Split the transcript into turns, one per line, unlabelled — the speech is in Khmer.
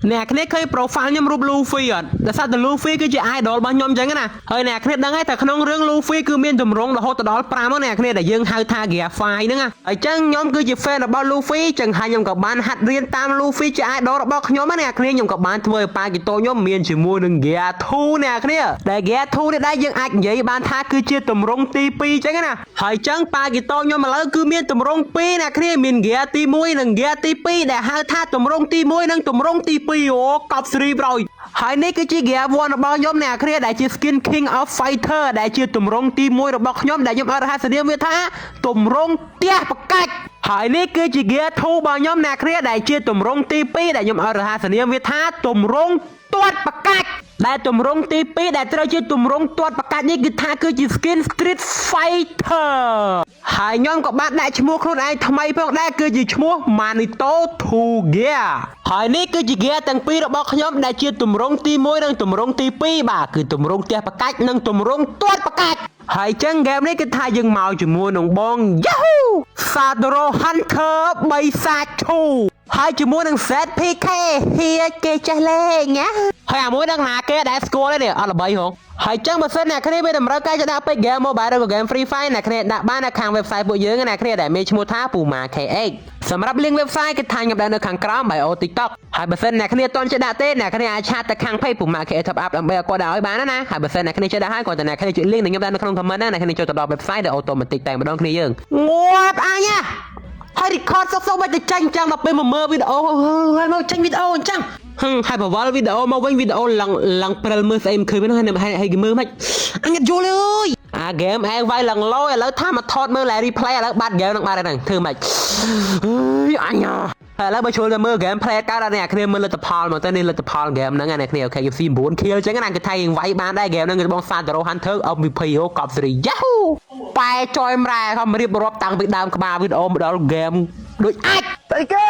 nè cái này khơi profile nhom rụp Luffy àแต่ sao từ Luffy គឺជា idol របស់ខ្ញុំចឹងណាហើយអ្នកគ្នាដឹងហើយតែក្នុងរឿង Luffy គឺមានទម្រង់រហូតដល់5មកអ្នកគ្នាដែលយើងហៅថា Gearfire ហ្នឹងហើយចឹងខ្ញុំគឺជា fan របស់ Luffy ចឹងហើយខ្ញុំក៏បានហាត់រៀនតាម Luffy ជា idol របស់ខ្ញុំណាអ្នកគ្នាខ្ញុំក៏បានធ្វើឲ្យប៉ាគីតូខ្ញុំមានជាមួយនឹង Gear 2អ្នកគ្នាដែល Gear 2នេះដែរយើងអាចនិយាយបានថាគឺជាទម្រង់ទី2ចឹងណាហើយចឹងប៉ាគីតូខ្ញុំឥឡូវគឺមានទម្រង់2អ្នកគ្នាមាន Gear ទី1និង Gear ទី2ដែលហៅថាទម្រង់ទី1និងទម្រង់ទី2អូកប់ស្រីប្រយហើយនេះគឺជា Gear 1របស់ខ្ញុំអ្នកគ្នាដែលជា Skin King of Fighter ដែលជាទម្រង់ទី1របស់ខ្ញុំដែលខ្ញុំអត់រហ័សនាមវាថាទម្រង់ផ្ទះបកាច់ហើយនេះគឺជា Gear 2របស់ខ្ញុំអ្នកគ្នាដែលជាទម្រង់ទី2ដែលខ្ញុំអត់រហ័សនាមវាថាទម្រង់ទាត់បកាច់ដែលទម្រង់ទី2ដែលត្រូវជាទម្រង់ទាត់បកាច់នេះគឺថាគឺជា Skin Street Fighter ហើយខ្ញុំក៏បានដាក់ឈ្មោះខ្លួនឯងថ្មីផងដែរគឺជាឈ្មោះ Manito 2 Gear ហើយនេះគឺជា Gear ទាំងពីររបស់ខ្ញុំដែលជាទម្រង់ទី1និងទម្រង់ទី2បាទគឺទម្រង់ផ្ទះបកាច់និងទម្រង់ទាត់បកាច់ហើយចឹងហ្គេមនេះគឺថាយើងមកជាមួយនឹងបង Yahoo Sadoro Hunter 3សាច់ឈូហើយជាមួយនឹង ZPK ហៀគេចេះលេងណាហើយអាមួយដឹងណាគេដែលស្គាល់ទេនេះអត់ល្បីហងហើយចឹងបើសិនអ្នកគ្នាមានតម្រូវការចដាក់ពេក game mobile ឬក៏ game free fire អ្នកគ្នាដាក់បាននៅខាង website ពួកយើងអ្នកគ្នាដែលមានឈ្មោះថា Puma KX សម្រាប់ link website គឺថាខ្ញុំដាក់នៅខាងក្រោម bio TikTok ហើយបើសិនអ្នកគ្នាអត់ចេះដាក់ទេអ្នកគ្នាអាចឆាតទៅខាង page Puma KX Top Up ដើម្បីឲ្យគាត់ដាក់ឲ្យបានណាហើយបើសិនអ្នកគ្នាចេះដាក់ហើយគាត់តែអ្នកគ្នាជួយ link នឹងខ្ញុំដាក់នៅក្នុង comment ណាអ្នកគ្នាចូលទៅដល់ website ដែល automatic តែម្ដងគ្នាយើងងាប់អញណាហើយ record សុកៗមកទៅចាញ់ចាំដល់ពេលមកមើលវីដេអូហើយមកចាញ់វីដេអូអញ្ចឹងហើយបវល់វីដេអូមកវិញវីដេអូឡើងព្រិលមើលស្អីមិនឃើញហ្នឹងហើយគេមើលមិនអញអត់យល់ទេអើយអាហ្គេមឯងវាយឡើងឡូឥឡូវថាមកថតមើល replay ឥឡូវបាត់ហ្គេមនឹងបាត់ហើយហ្នឹងធ្វើមិនអើយអញហើយឥឡូវបើចូលទៅមើល game play កើតដល់អ្នកគ្នាមើលលទ្ធផលមកទៅនេះលទ្ធផល game ហ្នឹងអ្នកគ្នាអូខេ UFC 9 kill អញ្ចឹងណាគេថាយើងវាយបានដែរ game ហ្នឹងគឺបង Sadoro Hunter MVP អូកប់សេរី Yahoo ប៉ែចយម្រែខំរៀបរាប់តាំងពីដើមក្បាលវីដេអូមកដល់ game ដូចអាចស្អីគេ